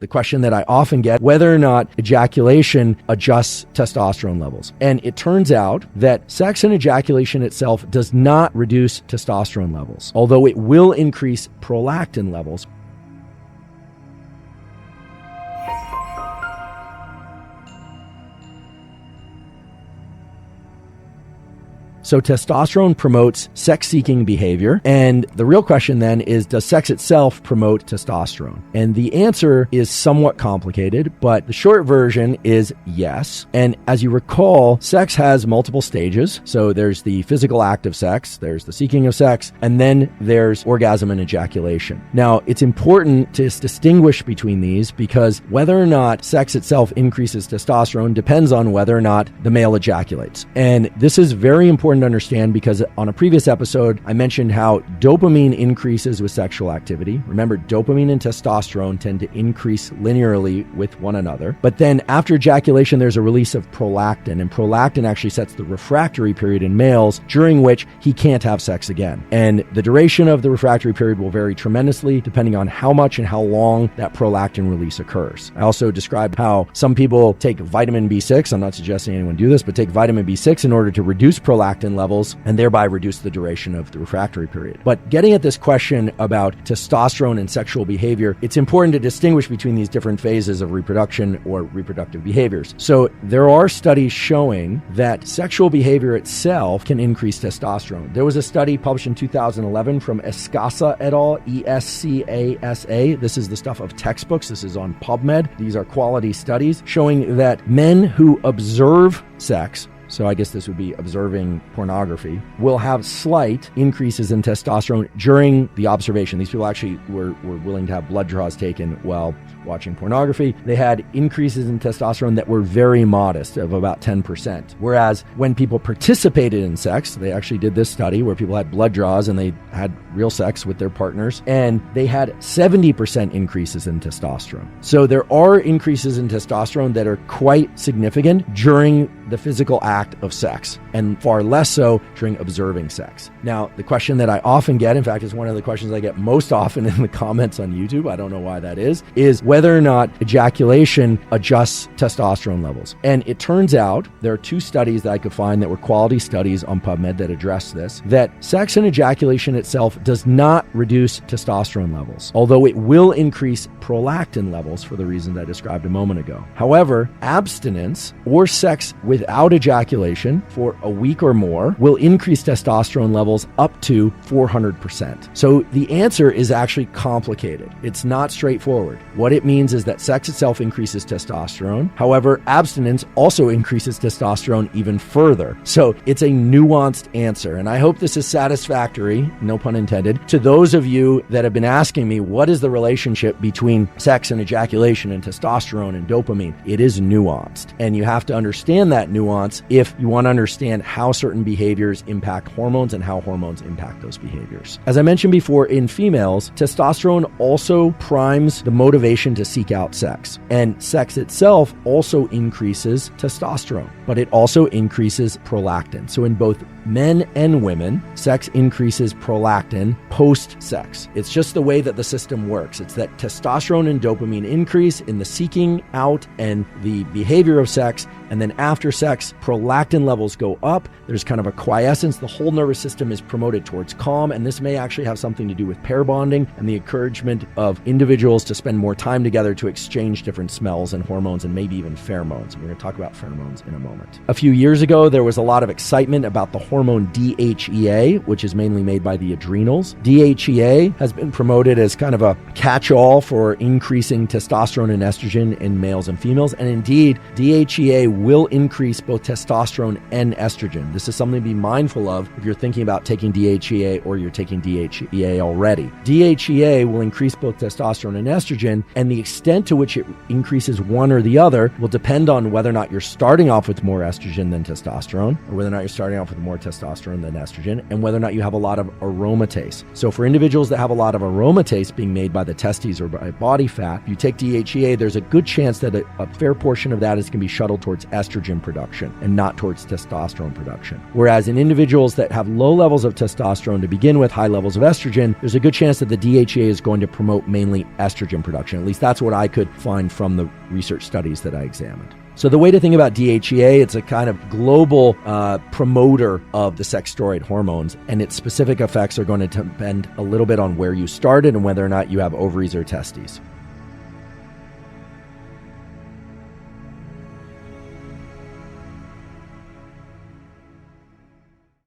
the question that I often get, whether or not ejaculation adjusts testosterone levels. And it turns out that sex and ejaculation itself does not reduce testosterone levels, although it will increase prolactin levels. So testosterone promotes sex-seeking behavior, and the real question then is, does sex itself promote testosterone? And the answer is somewhat complicated, but the short version is yes. And as you recall, sex has multiple stages. So there's the physical act of sex, there's the seeking of sex, and then there's orgasm and ejaculation. Now, it's important to distinguish between these because whether or not sex itself increases testosterone depends on whether or not the male ejaculates. And this is very important to understand because on a previous episode, I mentioned how dopamine increases with sexual activity. Remember, dopamine and testosterone tend to increase linearly with one another. But then after ejaculation, there's a release of prolactin, and prolactin actually sets the refractory period in males during which he can't have sex again. And the duration of the refractory period will vary tremendously depending on how much and how long that prolactin release occurs. I also described how some people take vitamin B6. I'm not suggesting anyone do this, but take vitamin B6 in order to reduce prolactin levels and thereby reduce the duration of the refractory period. But getting at this question about testosterone and sexual behavior, it's important to distinguish between these different phases of reproduction or reproductive behaviors. So there are studies showing that sexual behavior itself can increase testosterone. There was a study published in 2011 from Escasa et al., Escasa. This is the stuff of textbooks. This is on PubMed. These are quality studies showing that men who observe sex, so I guess this would be observing pornography, will have slight increases in testosterone during the observation. These people actually were willing to have blood draws taken while watching pornography. They had increases in testosterone that were very modest, of about 10%. Whereas when people participated in sex, they actually did this study where people had blood draws and they had real sex with their partners, and they had 70% increases in testosterone. So there are increases in testosterone that are quite significant during the physical act of sex, and far less so during observing sex. Now, the question that I often get, in fact, is one of the questions I get most often in the comments on YouTube, I don't know why that is whether or not ejaculation adjusts testosterone levels. And it turns out, there are two studies that I could find that were quality studies on PubMed that address this, that sex and ejaculation itself does not reduce testosterone levels, although it will increase prolactin levels for the reasons I described a moment ago. However, abstinence or sex without ejaculation for a week or more will increase testosterone levels up to 400%. So the answer is actually complicated. It's not straightforward. What it means is that sex itself increases testosterone. However, abstinence also increases testosterone even further. So it's a nuanced answer. And I hope this is satisfactory, no pun intended, to those of you that have been asking me, what is the relationship between sex and ejaculation and testosterone and dopamine? It is nuanced. And you have to understand that nuance if you want to understand how certain behaviors impact hormones and how hormones impact those behaviors. As I mentioned before, in females, testosterone also primes the motivation to seek out sex. And sex itself also increases testosterone, but it also increases prolactin. So in both men and women, sex increases prolactin post-sex. It's just the way that the system works. It's that testosterone and dopamine increase in the seeking out and the behavior of sex, and then after sex, prolactin levels go up. There's kind of a quiescence. The whole nervous system is promoted towards calm, and this may actually have something to do with pair bonding and the encouragement of individuals to spend more time together to exchange different smells and hormones and maybe even pheromones. We're going to talk about pheromones in a moment. A few years ago, there was a lot of excitement about the hormone DHEA, which is mainly made by the adrenals. DHEA has been promoted as kind of a catch-all for increasing testosterone and estrogen in males and females. And indeed, DHEA will increase both testosterone and estrogen. This is something to be mindful of if you're thinking about taking DHEA or you're taking DHEA already. DHEA will increase both testosterone and estrogen, and the extent to which it increases one or the other will depend on whether or not you're starting off with more estrogen than testosterone, or whether or not you're starting off with more testosterone than estrogen, and whether or not you have a lot of aromatase. So for individuals that have a lot of aromatase being made by the testes or by body fat, if you take DHEA, there's a good chance that a fair portion of that is going to be shuttled towards estrogen production and not towards testosterone production. Whereas in individuals that have low levels of testosterone to begin with, high levels of estrogen, there's a good chance that the DHEA is going to promote mainly estrogen production. At least that's what I could find from the research studies that I examined. So the way to think about DHEA, it's a kind of global promoter of the sex steroid hormones, and its specific effects are going to depend a little bit on where you started and whether or not you have ovaries or testes.